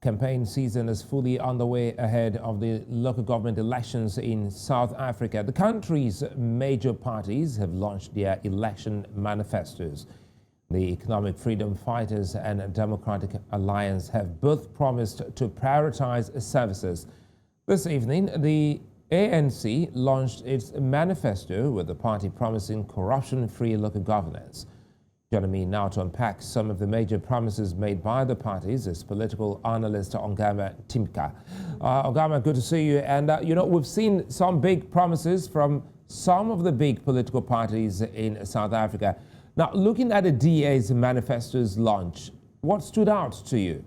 Campaign season is fully underway ahead of the local government elections in South Africa. The country's major parties have launched their election manifestos. The Economic Freedom Fighters and Democratic Alliance have both promised to prioritize services. This evening, the ANC launched its manifesto with the party promising corruption-free local governance. Joining me now to unpack some of the major promises made by the parties is political analyst Ongama Timka. Ongama, good to see you. And, we've seen some big promises from some of the big political parties in South Africa. Now, looking at the DA's manifesto's launch, what stood out to you?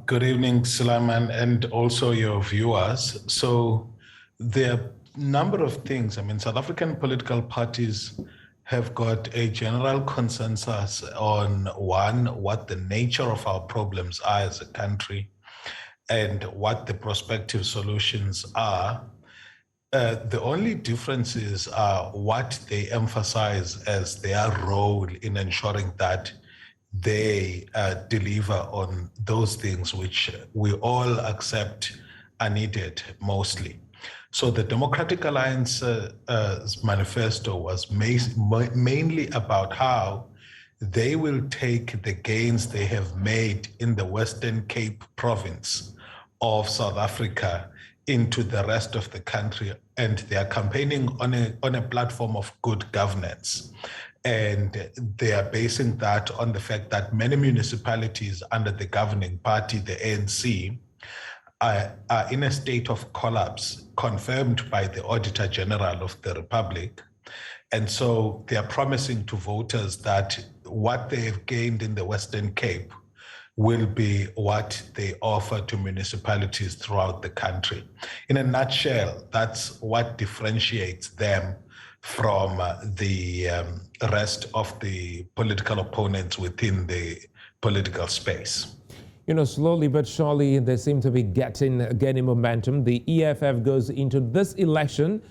Good evening, Sulaiman, and also your viewers. So there are a number of things. South African political parties have got a general consensus on, one, what the nature of our problems are as a country and what the prospective solutions are. The only differences are what they emphasize as their role in ensuring that they deliver on those things which we all accept are needed mostly. So the Democratic Alliance's manifesto was mainly about how they will take the gains they have made in the Western Cape province of South Africa into the rest of the country, and they are campaigning on a platform of good governance. And they are basing that on the fact that many municipalities under the governing party, the ANC, are in a state of collapse, confirmed by the Auditor General of the Republic. And so they are promising to voters that what they have gained in the Western Cape will be what they offer to municipalities throughout the country. In a nutshell, that's what differentiates them from the rest of the political opponents within the political space. Slowly but surely, they seem to be gaining momentum. The EFF goes into this election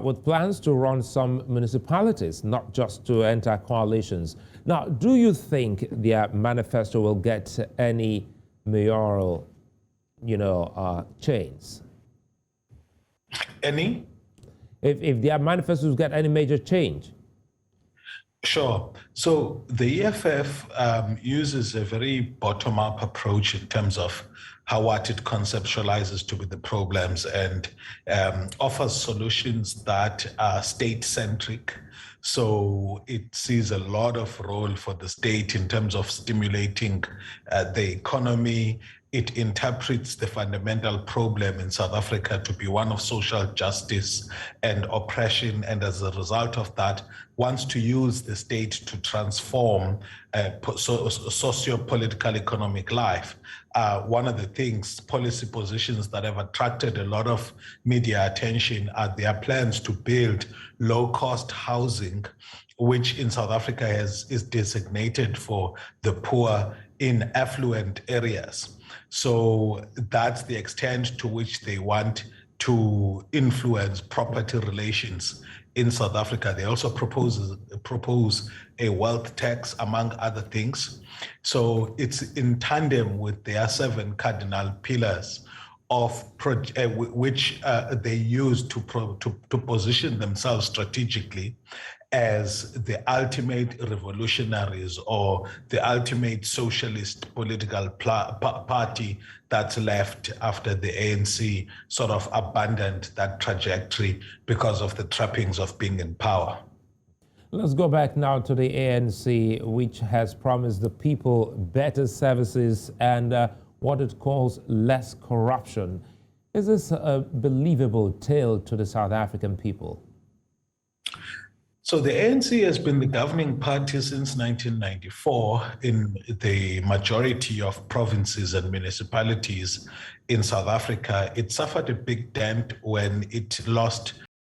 with plans to run some municipalities, not just to enter coalitions. Now, do you think their manifesto will get any mayoral, change? Any? If their manifestos get any major change? Sure. So the EFF uses a very bottom-up approach in terms of what it conceptualizes to be the problems and offers solutions that are state-centric. So it sees a lot of role for the state in terms of stimulating the economy. It interprets the fundamental problem in South Africa to be one of social justice and oppression, and as a result of that, wants to use the state to transform socio-political economic life. One of the policy positions that have attracted a lot of media attention are their plans to build low-cost housing, which in South Africa is designated for the poor in affluent areas. So that's the extent to which they want to influence property relations in South Africa. They also propose a wealth tax, among other things. So it's in tandem with their 7 cardinal pillars of which they use to position themselves strategically as the ultimate revolutionaries or the ultimate socialist political party that's left after the ANC sort of abandoned that trajectory because of the trappings of being in power. Let's go back now to the ANC, which has promised the people better services and what it calls less corruption. Is this a believable tale to the South African people? So the ANC has been the governing party since 1994 in the majority of provinces and municipalities in South Africa. It suffered a big dent when it lost